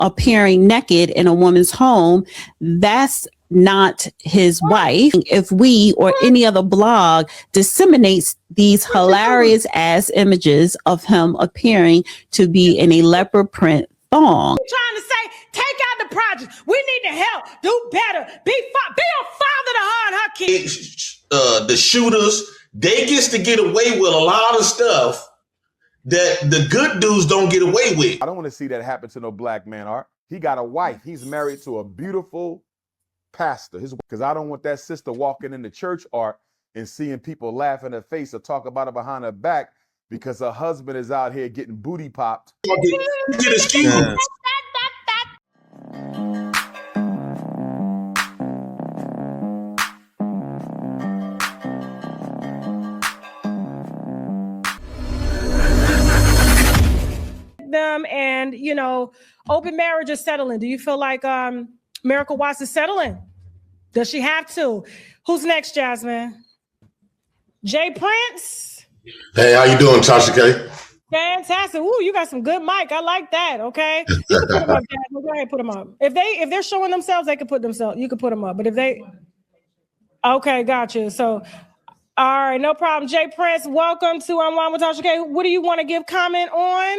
appearing naked in a woman's home, that's not his wife. If we or any other blog disseminates these hilarious ass images of him appearing to be in a leopard print thong. I'm trying to say, take out the project. We need to help, do better, be a father to her and her kids. The shooters, they gets to get away with a lot of stuff that the good dudes don't get away with. I don't want to see that happen to no black man, Art. He got a wife. He's married to a beautiful pastor. Because I don't want that sister walking in the church, Art, and seeing people laugh in her face or talk about her behind her back because her husband is out here getting booty popped. Get excused. Them and open marriage is settling. Do you feel like Miracle Watts is settling? Does she have to? Who's next, Jasmine? Jay Prince. Hey, how you doing, Tasha K? Fantastic. Ooh, you got some good mic. I like that. Okay, you can put them up, Jasmine. Go ahead, put them up. If they're showing themselves, they can put themselves. You can put them up. But if they, okay, gotcha. So, all right, no problem. Jay Prince, welcome to Unwind with Tasha K. What do you want to give comment on?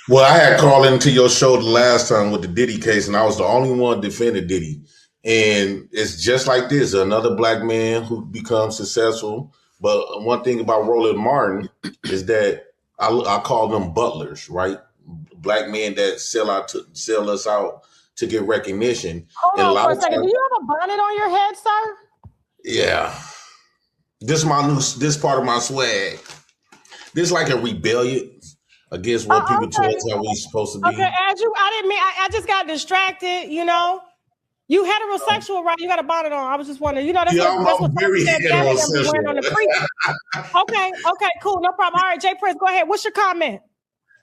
Well, I had called into your show the last time with the Diddy case, and I was the only one defending Diddy. And it's just like this, another black man who becomes successful. But one thing about Roland Martin is that I call them butlers, right? Black men that sell us out to get recognition. Hold on for a second. Do you have a bonnet on your head, sir? Yeah. This part of my swag. This is like a rebellion against what people tell us how we're supposed to be. Okay, Andrew, I just got distracted, You heterosexual, right? You got a bonnet on. I was just wondering, that's what very heterosexual. On the okay, cool, no problem. All right, Jay Prince, go ahead. What's your comment?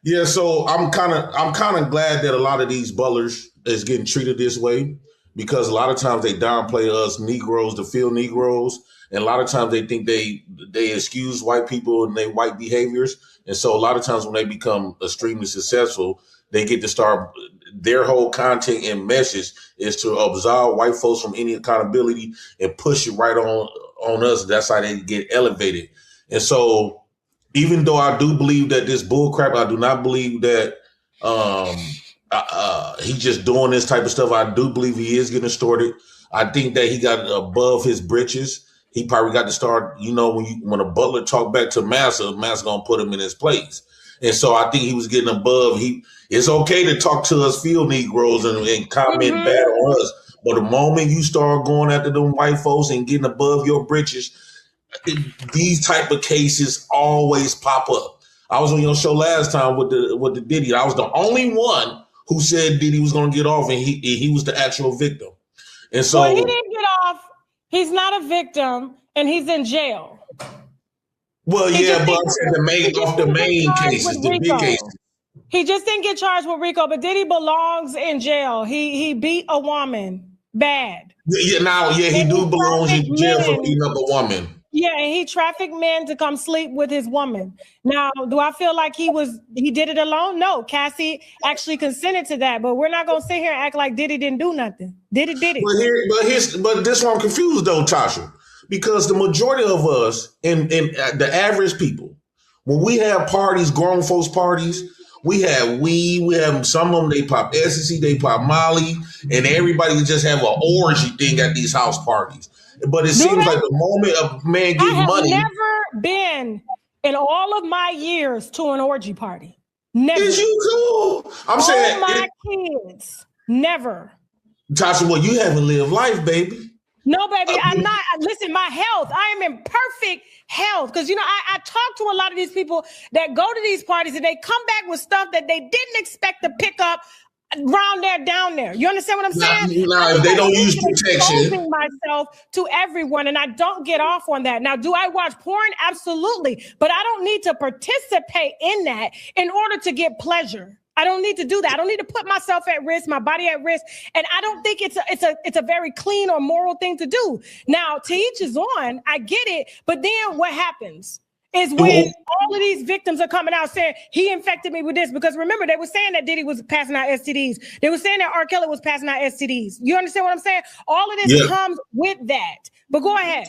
Yeah, so I'm kind of glad that a lot of these butlers is getting treated this way, because a lot of times they downplay us Negroes to feel Negroes, and a lot of times they think they excuse white people and their white behaviors, and so a lot of times when they become extremely successful, they get to start their whole content and message is to absolve white folks from any accountability and push it right on us. That's how they get elevated. And so even though I do believe that this bull crap, I do not believe that he's just doing this type of stuff. I do believe he is getting extorted. I think that he got above his britches. He probably got to start, when a butler talk back to Massa gonna put him in his place. And so I think he was getting above. It's okay to talk to us field Negroes and comment bad on us. But the moment you start going after them white folks and getting above your britches, these type of cases always pop up. I was on your show last time with the Diddy. I was the only one who said Diddy was going to get off, and he was the actual victim. And so he didn't get off. He's not a victim, and he's in jail. Well, yeah, but the main cases, the big cases. He just didn't get charged with RICO, but Diddy belongs in jail. He beat a woman bad. Yeah, he do belong in jail for beating up a woman. Yeah, and he trafficked men to come sleep with his woman. Now, do I feel like he did it alone? No, Cassie actually consented to that, but we're not gonna sit here and act like Diddy didn't do nothing. Diddy did it. But this one I'm confused though, Tasha, because the majority of us and the average people, when we have parties, grown folks parties, we have weed, we have some of them, they pop ecstasy, they pop Molly, and everybody just have an orgy thing at these house parties. But it seems like the moment a man gets money. I have never been in all of my years to an orgy party. Never. Is you cool? I'm saying all my kids. Never. Tasha, well, you haven't lived life, baby. No, baby, I'm not. Listen, my health. I am in perfect health. Because, I talk to a lot of these people that go to these parties and they come back with stuff that they didn't expect to pick up around there, down there. You understand what I'm saying? No, they don't use protection. Exposing myself to everyone, and I don't get off on that. Now, do I watch porn? Absolutely. But I don't need to participate in that in order to get pleasure. I don't need to do that. I don't need to put myself at risk, my body at risk. And I don't think it's a very clean or moral thing to do. Now, to each his own, I get it. But then what happens? is when all of these victims are coming out saying he infected me with this. Because remember, they were saying that Diddy was passing out STDs. They were saying that R. Kelly was passing out STDs. You understand what I'm saying? All of this comes with that. But go ahead.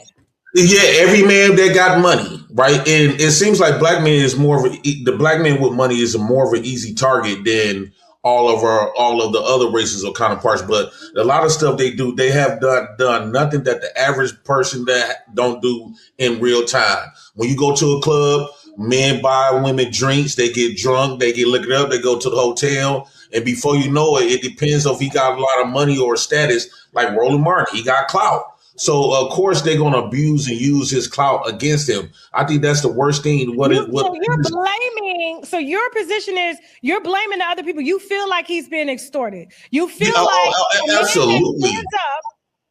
Yeah, every man that got money, right? And it seems like black men is more of the black man with money is more of an easy target than all of the other races or counterparts. But a lot of stuff they do, they have done nothing that the average person that don't do in real time. When you go to a club, men buy women drinks, they get drunk, they get liquored up, they go to the hotel, and before you know it, it depends if he got a lot of money or status. Like Roland Martin, he got clout. So of course they're gonna abuse and use his clout against him. I think that's the worst thing. So you're blaming. So your position is you're blaming the other people. You feel like he's being extorted. You feel absolutely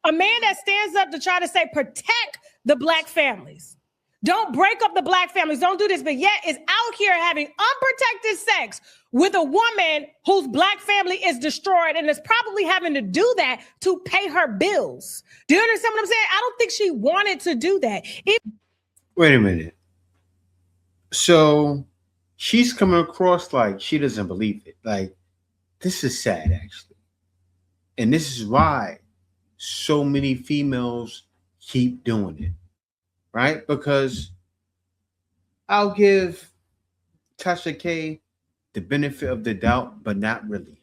a man that stands up to try to say protect the black families. Don't break up the black families. Don't do this. But yet is out here having unprotected sex with a woman whose black family is destroyed and is probably having to do that to pay her bills. Do you understand what I'm saying? I don't think she wanted to do that. Wait a minute. So she's coming across like she doesn't believe it. Like, this is sad, actually. And this is why so many females keep doing it. Right? Because I'll give Tasha K the benefit of the doubt, but not really.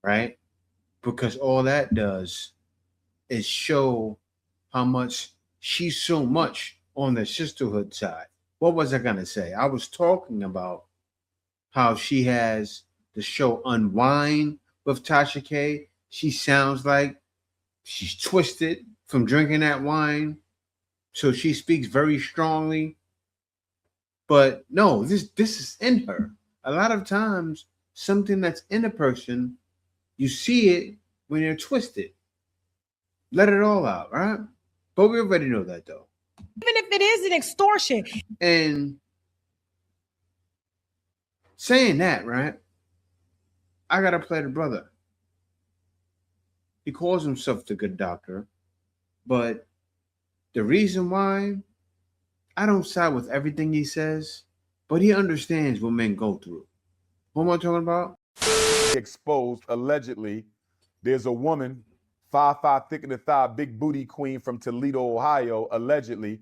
Right? Because all that does is show how much she's so much on the sisterhood side. What was I going to say? I was talking about how she has the show Unwind with Tasha K. She sounds like she's twisted from drinking that wine. So she speaks very strongly. But no, this is in her. A lot of times, something that's in a person, you see it when they're twisted. Let it all out, right? But we already know that, though. Even if it is an extortion. And saying that, right? I got to play the brother. He calls himself the good doctor. But the reason why, I don't side with everything he says, but he understands what men go through. What am I talking about? Exposed, allegedly, there's a woman, 5'5", thick in the thigh, big booty queen from Toledo, Ohio, allegedly,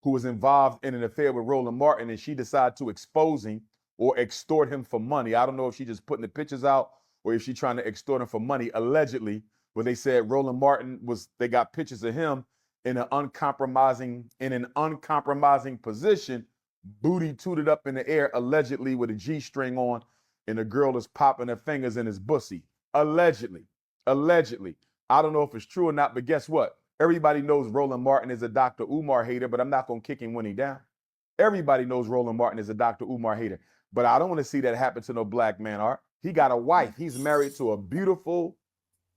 who was involved in an affair with Roland Martin, and she decided to expose him or extort him for money. I don't know if she's just putting the pictures out or if she's trying to extort him for money, allegedly. But they said Roland Martin they got pictures of him in an uncompromising position, booty tooted up in the air, allegedly with a G-string on, and the girl is popping her fingers in his bussy. Allegedly. I don't know if it's true or not, but guess what? Everybody knows Roland Martin is a Dr. Umar hater, but I'm not going to kick him when he's down. Everybody knows Roland Martin is a Dr. Umar hater, but I don't want to see that happen to no black man, Art. He got a wife. He's married to a beautiful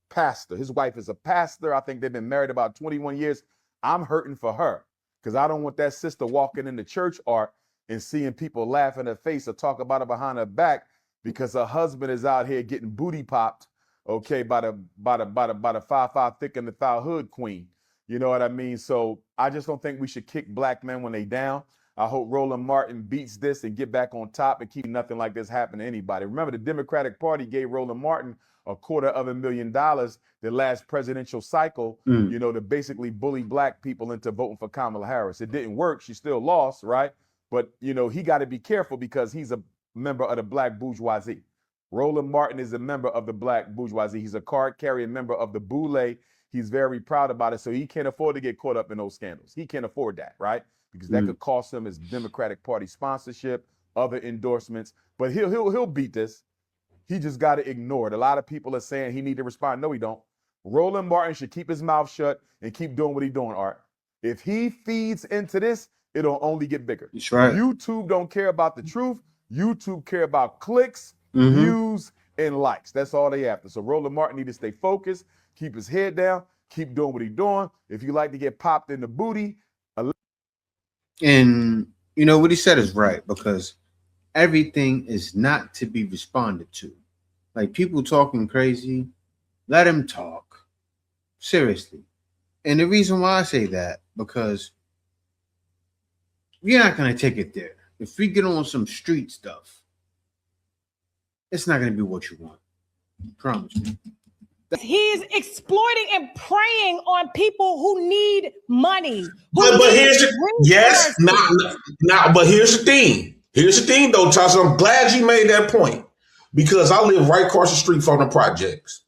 pastor. His wife is a pastor. I think they've been married about 21 years. I'm hurting for her because I don't want that sister walking in the church, Art, and seeing people laugh in her face or talk about her behind her back because her husband is out here getting booty popped, okay, by the 5'5" thick in the thigh hood queen. You know what I mean? So I just don't think we should kick black men when they down. I hope Roland Martin beats this and get back on top and keep nothing like this happen to anybody. Remember, the Democratic Party gave Roland Martin $250,000 the last presidential cycle, you know, to basically bully black people into voting for Kamala Harris. It didn't work. She still lost, right? But, you know, he got to be careful because he's a member of the black bourgeoisie. Roland Martin is a member of the black bourgeoisie. He's a card-carrying member of the boule. He's very proud about it. So he can't afford to get caught up in those scandals. He can't afford that, right? Because that could cost him his Democratic Party sponsorship, other endorsements. But he'll beat this. He just got to ignore it. A lot of people are saying he need to respond. No, he don't. Roland Martin should keep his mouth shut and keep doing what he's doing, Art. If he feeds into this, it'll only get bigger. That's right. YouTube don't care about the truth. YouTube care about clicks, views, and likes. That's all they after. So Roland Martin need to stay focused, keep his head down, keep doing what he's doing. If you like to get popped in the booty. And you know what he said is right, because everything is not to be responded to. Like people talking crazy, let them talk. Seriously. And the reason why I say that, because You're not gonna take it there. If we get on some street stuff, it's not gonna be what you want. Promise me. He's exploiting and preying on people who need money. But here's but here's the thing. Here's the thing, though, Tasha. I'm glad you made that point because I live right across the street from the projects,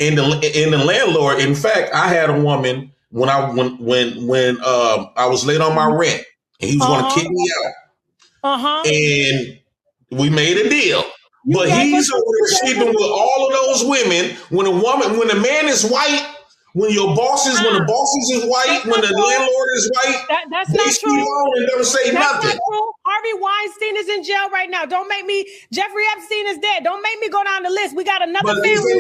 and the landlord. In fact, I had a woman when I was late on my rent, and he was going to kick me out, and we made a deal. But he's over there sleeping with all of those women. When a man is white, when the boss is white, when the landlord is white, that's not true. And never say nothing. Not true. Harvey Weinstein is in jail right now. Don't make me. Jeffrey Epstein is dead. Don't make me go down the list. We got another family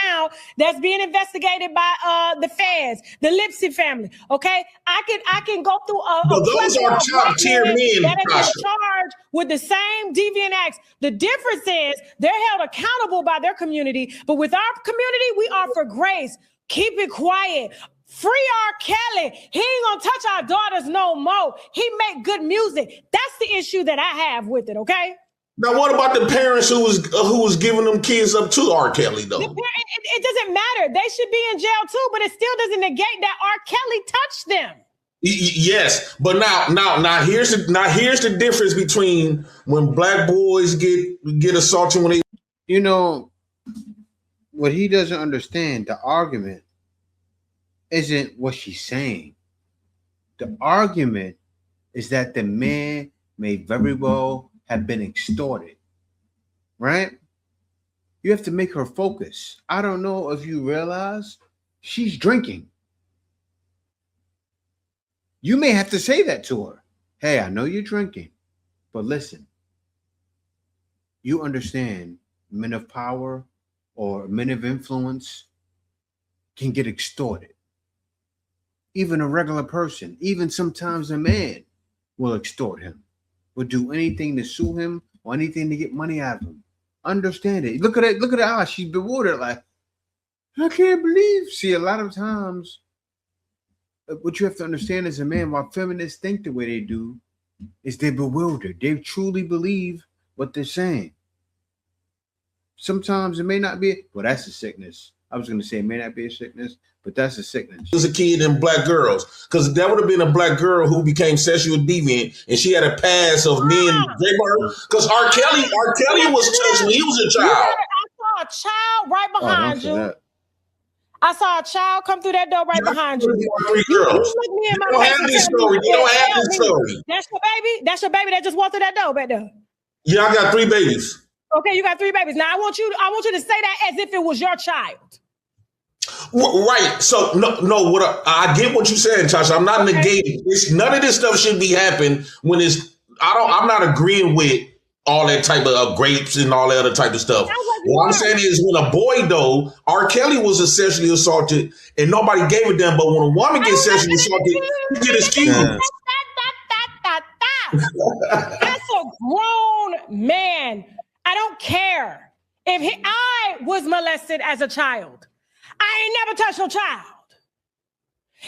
now that's being investigated by the feds, the Lipsy family. Okay, I can go through but those are top tier men that have been charged with the same deviant acts. The difference is they're held accountable by their community, but with our community, we offer grace. Keep it quiet. Free R. Kelly. He ain't gonna touch our daughters no more. He make good music. That's the issue that I have with it, okay? Now, what about the parents who was giving them kids up to R. Kelly, though? It doesn't matter. They should be in jail, too, but it still doesn't negate that R. Kelly touched them. Yes, but now here's the difference between when black boys get assaulted when they... You know, what he doesn't understand, the argument isn't what she's saying. The argument is that the man may very well have been extorted, right? You have to make her focus. I don't know if you realize she's drinking. You may have to say that to her. Hey, I know you're drinking, but listen, you understand men of power or men of influence can get extorted. Even a regular person, even sometimes a man will extort him, will do anything to sue him or anything to get money out of him. Understand it. Look at it. Look at her. She's bewildered. Like, I can't believe. See, a lot of times, what you have to understand as a man, why feminists think the way they do, is they're bewildered. They truly believe what they're saying. Sometimes it may not be, well, that's a sickness. I was going to say it may not be a sickness, but that's a sickness. It was a kid and black girls, because that would have been a black girl who became sexual deviant, and she had a past of men rape her. Because R. Kelly was touched when he was a child. I saw a child right behind you. I saw a child come through that door right behind you. You look me in my face. You don't have this story. That's your baby? That's your baby that just walked through that door back there? Yeah, I got 3 babies. Okay, you got 3 babies. Now I want you to say that as if it was your child. Right. So no. I get what you're saying, Tasha. I'm not negating. None of this stuff should be happening when it's. I'm not agreeing with all that type of grapes and all that other type of stuff. What I'm saying is, when a boy, though, R. Kelly was sexually assaulted and nobody gave a damn. But when a woman gets sexually assaulted, you get excused. That's a grown man. I don't care if I was molested as a child. I ain't never touched no child.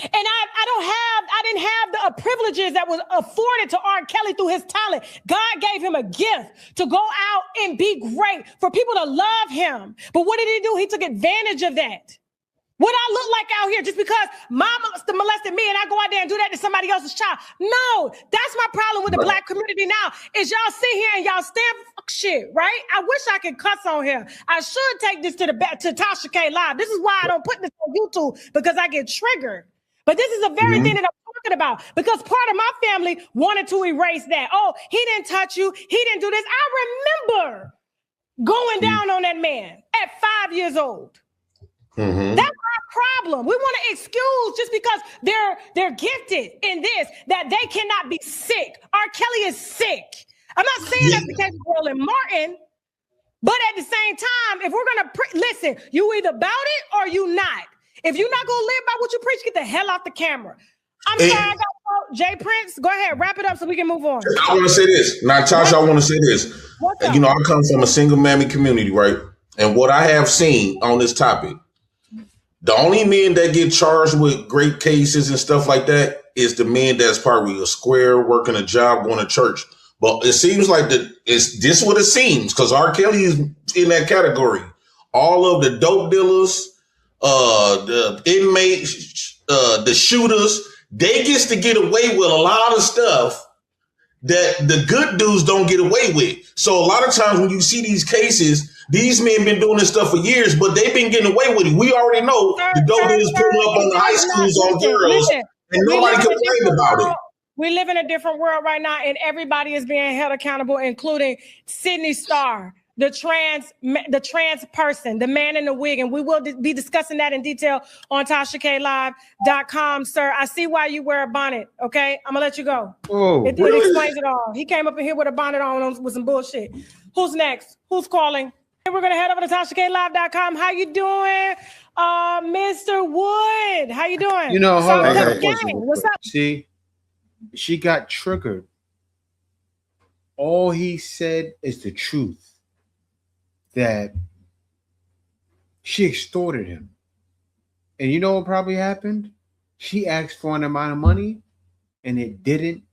And I didn't have the privileges that was afforded to R. Kelly through his talent. God gave him a gift to go out and be great, for people to love him. But what did he do? He took advantage of that. What I look like out here just because mama molested me and I go out there and do that to somebody else's child? No, that's my problem with the black community now, is y'all sit here and y'all stand for fuck shit, right? I wish I could cuss on here. I should take this to Tasha K Live. This is why I don't put this on YouTube, because I get triggered. But this is the very thing that I'm talking about, because part of my family wanted to erase that. Oh, he didn't touch you. He didn't do this. I remember going down on that man at 5 years old. Mm-hmm. That's our problem. We want to excuse just because they're gifted in this, that they cannot be sick. R. Kelly is sick. I'm not saying that's the case with Roland Martin, but at the same time, if we're gonna listen, you either about it or you not. If you're not gonna live by what you preach, get the hell off the camera. I'm sorry, I got Jay Prince. Go ahead, wrap it up so we can move on. I want to say this. Now, Tasha, I want to say this. You know, I come from a single mammy community, right? And what I have seen on this topic, the only men that get charged with great cases and stuff like that is the men that's probably a square, working a job, going to church. But it seems like it's this what it seems, because R. Kelly is in that category. All of the dope dealers, the inmates, the shooters, they gets to get away with a lot of stuff that the good dudes don't get away with. So a lot of times when you see these cases, these men been doing this stuff for years, but they've been getting away with it. We already know the dope dealers pulling up on the high schools on girls, and nobody complained about it. We live in a different world right now, and everybody is being held accountable, including Sydney Starr, the trans person, the man in the wig, and we will be discussing that in detail on TashaKLive.com, sir. I see why you wear a bonnet. Okay, I'm gonna let you go. Oh, it explains it all. He came up in here with a bonnet on with some bullshit. Who's next? Who's calling? And we're gonna head over to TashaKLive.com. How you doing, Mr. Wood? How you doing? You know, what's up? See, she got triggered. All he said is the truth. That she extorted him. And you know what probably happened? She asked for an amount of money and it didn't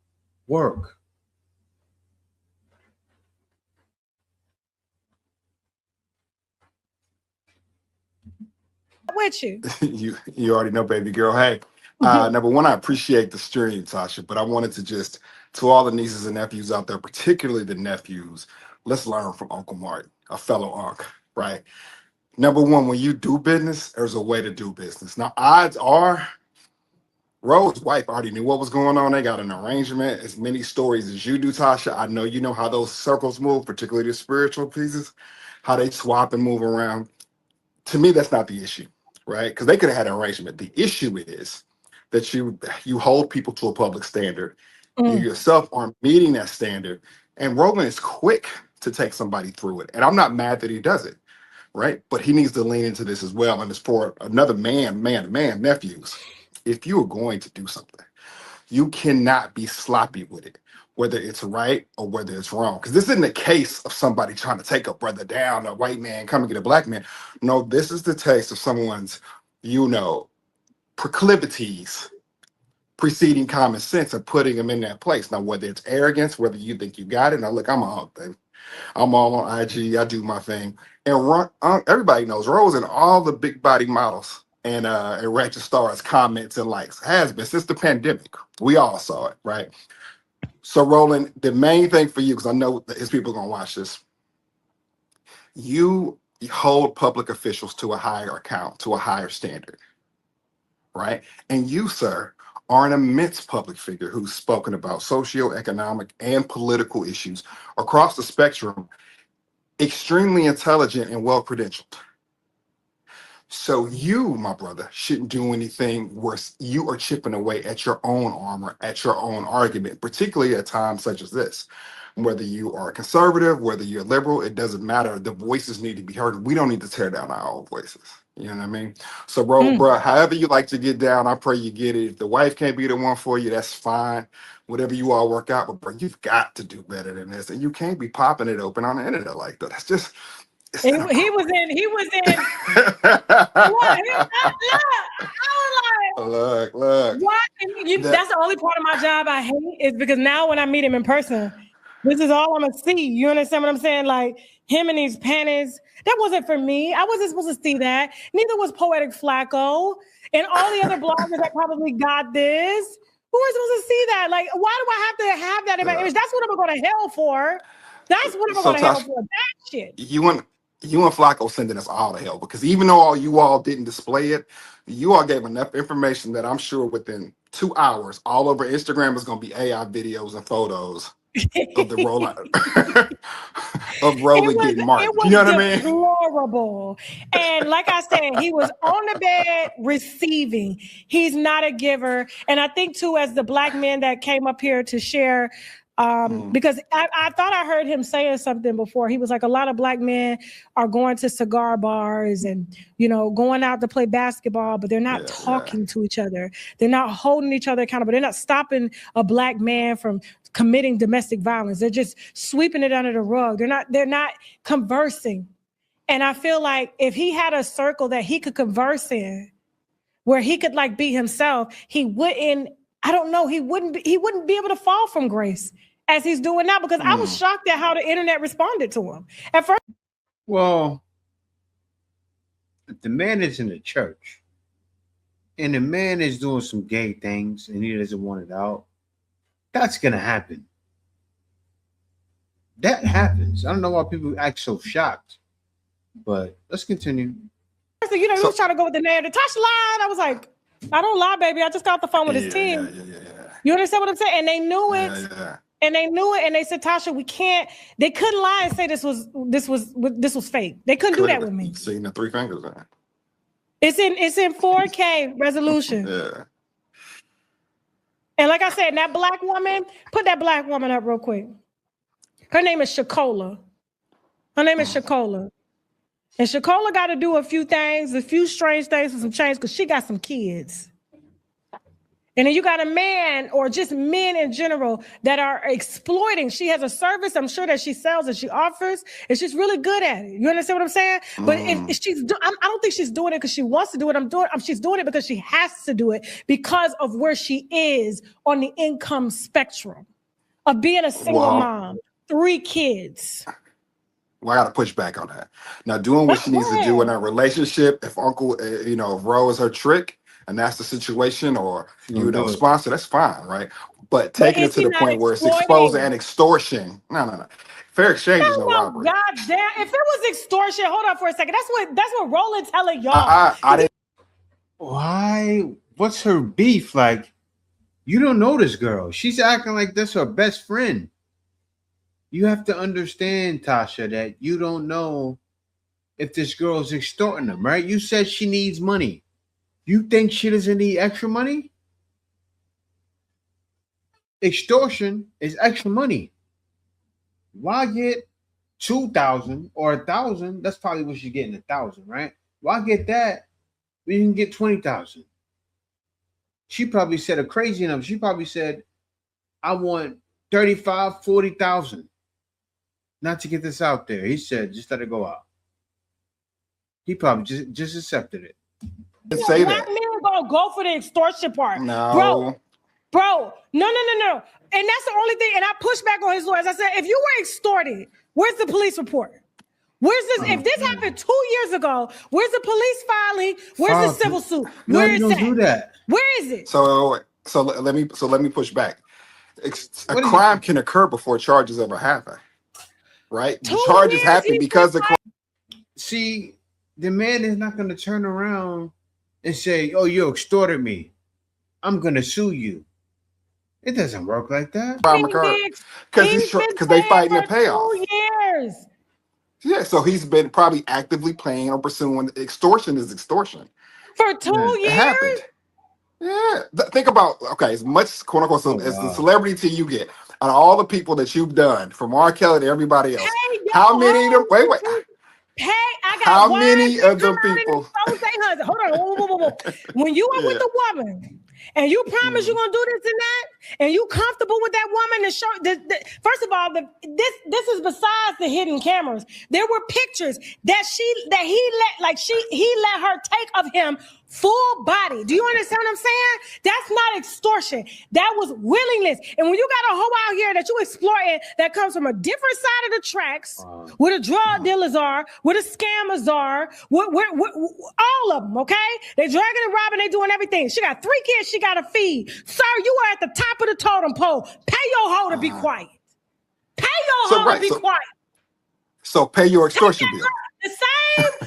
work. With you. You already know, baby girl. Hey, number one, I appreciate the stream, Tasha, but I wanted to just, to all the nieces and nephews out there, particularly the nephews, let's learn from Uncle Martin, a fellow unc, right? Number one, when you do business, there's a way to do business. Now, odds are, Rose's wife already knew what was going on. They got an arrangement. As many stories as you do, Tasha. I know you know how those circles move, particularly the spiritual pieces, how they swap and move around. To me, that's not the issue, right? Because they could have had an arrangement. The issue is that you hold people to a public standard. You yourself aren't meeting that standard. And Roland is quick to take somebody through it. And I'm not mad that he does it, right? But he needs to lean into this as well. And it's for another nephews. If you are going to do something, you cannot be sloppy with it, whether it's right or whether it's wrong. Because this isn't a case of somebody trying to take a brother down, a white man coming to get a black man. No, this is the case of someone's, proclivities preceding common sense and putting them in that place. Now, whether it's arrogance, whether you think you got it. Now, look, I'm all on IG. I do my thing. And everybody knows Rose and all the big body models and Ratchet Stars comments and likes has been since the pandemic. We all saw it, right? So, Roland, the main thing for you, because I know that his people are going to watch this, you hold public officials to a higher account, to a higher standard, right? And you, sir, are an immense public figure who's spoken about socioeconomic and political issues across the spectrum, extremely intelligent and well-credentialed. So you, my brother, shouldn't do anything where you are chipping away at your own armor, at your own argument, particularly at times such as this. Whether you are conservative, whether you're liberal, it doesn't matter. The voices need to be heard. We don't need to tear down our own voices. You know what I mean? So, bro, however you like to get down, I pray you get it. If the wife can't be the one for you, that's fine. Whatever you all work out, but bro, you've got to do better than this. And you can't be popping it open on the internet like that. That's just... He was in. Look. What? That's the only part of my job I hate is because now when I meet him in person, this is all I'm gonna see. You understand what I'm saying? Like him and these panties. That wasn't for me. I wasn't supposed to see that. Neither was Poetic Flacco and all the other bloggers that probably got this. Who are supposed to see that? Like, why do I have to have that in my image? That's what I'm going to hell for. That's what I'm going to hell for. That shit. You and Flacco sending us all to hell because even though you all didn't display it, you all gave enough information that I'm sure within 2 hours, all over Instagram is going to be AI videos and photos of the rollout of Roland getting marked. You know what I mean? Deplorable. And like I said, he was on the bed receiving. He's not a giver. And I think too, as the black man that came up here to share, because I thought I heard him saying something before. He was like, a lot of black men are going to cigar bars and, going out to play basketball, but they're not talking to each other. They're not holding each other accountable. They're not stopping a black man from committing domestic violence. They're just sweeping it under the rug. They're not conversing. And I feel like if he had a circle that he could converse in, where he could be himself, he wouldn't I don't know. He wouldn't be able to fall from grace as he's doing now, because I was shocked at how the internet responded to him. At first, well, if the man is in the church and the man is doing some gay things and he doesn't want it out, that's gonna happen. That happens. I don't know why people act so shocked, but let's continue. so, he was trying to go with the name. The Tasha lied. I was like, I don't lie, baby. I just got off the phone with his team. You understand what I'm saying? And they knew it. And they knew it. And they said, Tasha, we can't. They couldn't lie and say this was fake. They couldn't do that with me. Seeing the three fingers. Man. It's in 4K resolution. Yeah. And like I said, that black woman, put that black woman up real quick. Her name is Shakola. And Shakola got to do a few things, a few strange things and some change, because she got some kids. And then you got a man, or just men in general, that are exploiting. She has a service, I'm sure, that she sells and she offers, and she's really good at it. You understand what I'm saying? But if she's, I don't think she's doing it because she wants to do it. She's doing it because she has to do it because of where she is on the income spectrum of being a single mom, 3 kids. Well, I got to push back on that. Now, doing what she needs to do in her relationship, if Uncle, if Ro is her trick, and that's the situation, or sponsor, that's fine, right? But taking it to the point where it's exposing and extortion, no. Fair exchange is no robbery. God damn! If it was extortion, hold on for a second. That's what Roland telling y'all. I didn't. Why? What's her beef? Like, you don't know this girl. She's acting like this her best friend. You have to understand, Tasha, that you don't know if this girl is extorting them, right? You said she needs money. You think she doesn't need extra money? Extortion is extra money. Why get 2,000 or 1,000? That's probably what she's getting, 1,000, right? Why get that when you can get 20,000? She probably said a crazy number. She probably said, I want 35, 40,000. Not to get this out there. He said, just let it go out. He probably just accepted it. Say that. Men gonna go for the extortion part. No. Bro. No. And that's the only thing. And I pushed back on his lawyers. I said, if you were extorted, where's the police report? Where's this? If this happened 2 years ago, where's the police filing? Where's the civil suit? Where is that? Where is it? So let me push back. A crime can occur before charges ever happen, right? The charges happen because the crime. See, the man is not going to turn around and say, "Oh, you extorted me. I'm going to sue you." It doesn't work like that. Crime occurred because they fighting the payoff. 2 years. Yeah, so he's been probably actively playing or pursuing. Extortion is extortion. For 2 years? It happened. Yeah. Think about, as much quote unquote as the celebrity you get, out of all the people that you've done, from R. Kelly to everybody else, how many of them? Wait. How many of them people? Hold on. When you are with a woman and you promise you're gonna do this and that, and you comfortable with that woman, and show first of all, this is besides the hidden cameras. There were pictures that he let her take of him full body. Do you understand what I'm saying? That's not extortion. That was willingness. And when you got a hoe out here that you exploiting that comes from a different side of the tracks, where the drug dealers are, where the scammers are, where all of them, okay? They dragging and robbing, they doing everything. She got 3 kids she got to feed. Sir, you are at the top of the totem pole. Pay your hoe to be quiet. Pay your hoe to be quiet. So pay your extortion bill.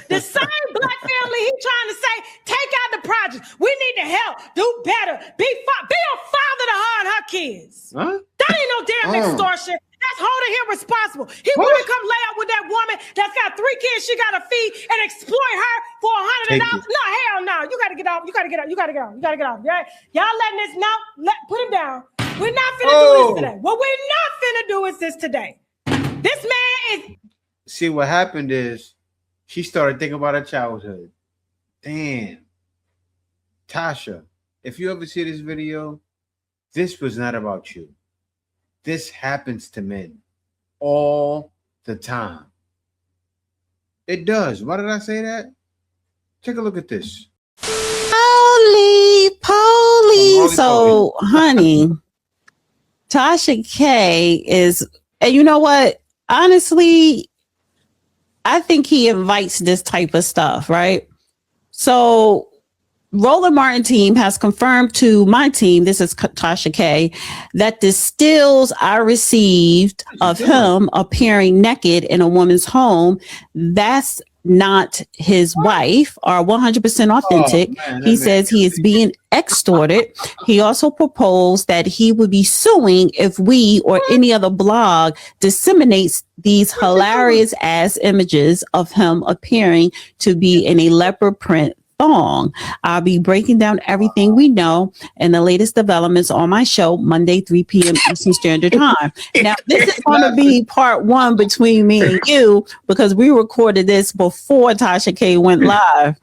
The same black family he trying to say, take out the project. We need to help, do better, be a father to her and her kids. Huh? That ain't no damn extortion. That's holding him responsible. He want to come lay out with that woman that's got 3 kids she got to feed and exploit her for $100. No, hell no. You got to get off. You got to get off. Yeah? Y'all letting this put him down. We're not finna do this today. What we're not finna do is this today. This man is. See, what happened is she started thinking about her childhood. Damn. Tasha, if you ever see this video, this was not about you. This happens to men all the time. It does. Why did I say that? Take a look at this. Holy, Really? So, honey, Tasha K is, and you know what? Honestly, I think he invites this type of stuff, right? So, Roland Martin team has confirmed to my team, this is Tasha K, that the stills I received of him appearing naked in a woman's home, that's not his wife, are 100% authentic. He says he is being extorted. He also proposed that he would be suing if we or any other blog disseminates these hilarious ass images of him appearing to be in a leopard print thong. I'll be breaking down everything we know and the latest developments on my show Monday 3 p.m. Eastern Standard Time. Now this is going to be part one between me and you because we recorded this before Tasha K went live.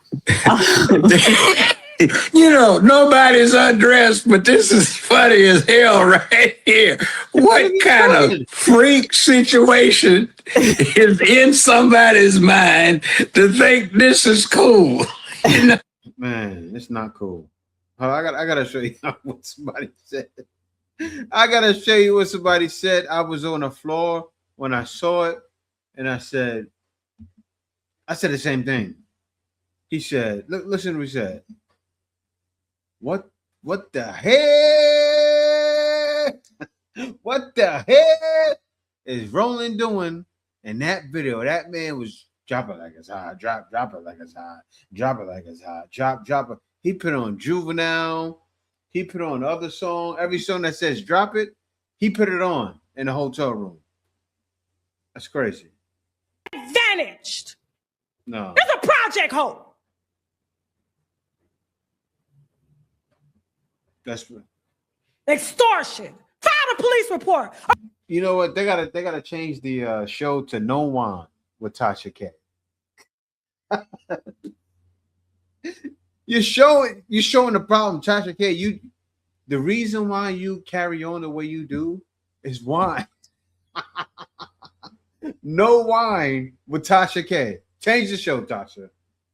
You know, nobody's undressed, but this is funny as hell right here. What kind of freak situation is in somebody's mind to think this is cool? You know? Man, it's not cool. I gotta show you what somebody said. I gotta show you what somebody said. I was on the floor when I saw it, and I said the same thing. He said, listen to what he said. What the hell? What the hell is Roland doing in that video? That man was drop it like it's hot, drop it like it's hot, drop it like it's hot, drop it. He put on Juvenile. He put on other song. Every song that says drop it, he put it on in the hotel room. That's crazy. Vanished. No. That's a project hole. That's extortion. File a police report. You know what? They gotta change the show to No One with Tasha K. You're showing the problem, Tasha K. The reason why you carry on the way you do is wine. No wine with Tasha K. Change the show, Tasha.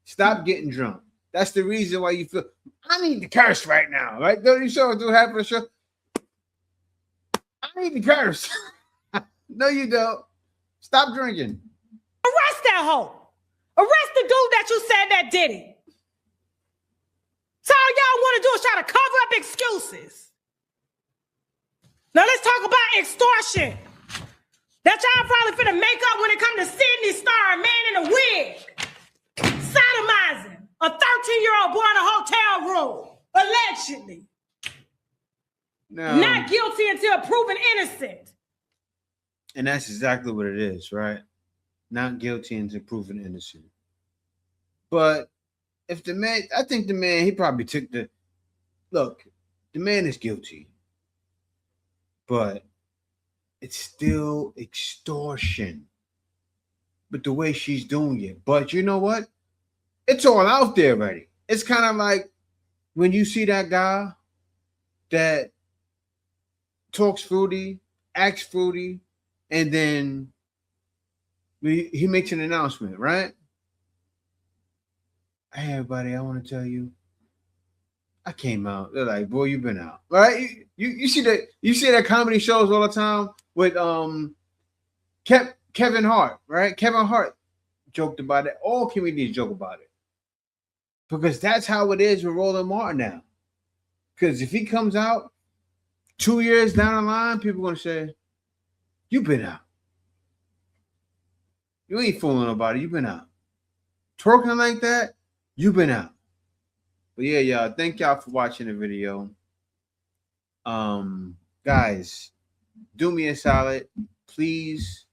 Stop getting drunk. That's the reason why you feel I need to curse right now, right? Don't you show do half of the show? I need to curse. No, you don't. Stop drinking. Arrest that hoe. Arrest the dude that you said that did it. So all y'all want to do is try to cover up excuses. Now let's talk about extortion. That y'all probably finna make up when it comes to Sydney Star, a man in a wig, sodomizing a 13-year-old boy in a hotel room, allegedly. No. Not guilty until proven innocent. And that's exactly what it is, right? Not guilty until proven innocent. But if the man, I think the man, he probably took the man is guilty. But it's still extortion. But the way she's doing it. But you know what? It's all out there already. It's kind of like when you see that guy that talks fruity, acts fruity, and then he makes an announcement, right? Hey, everybody, I want to tell you, I came out. They're like, boy, you've been out, right? You see that comedy shows all the time with Kevin Hart, right? Kevin Hart joked about it. All comedians joke about it. Because that's how it is with Roland Martin now. Because if he comes out 2 years down the line, people are going to say, you've been out. You ain't fooling nobody. You've been out. Twerking like that, you've been out. But yeah, y'all, thank y'all for watching the video. Guys, do me a solid. Please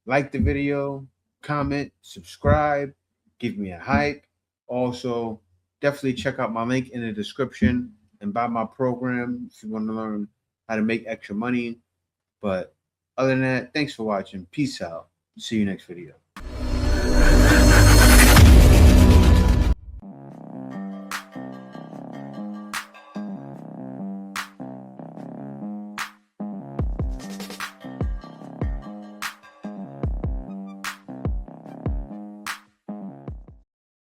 like the video, comment, subscribe, give me a hype. Also, definitely check out my link in the description and buy my program if you want to learn how to make extra money. But other than that, thanks for watching. Peace out. See you next video.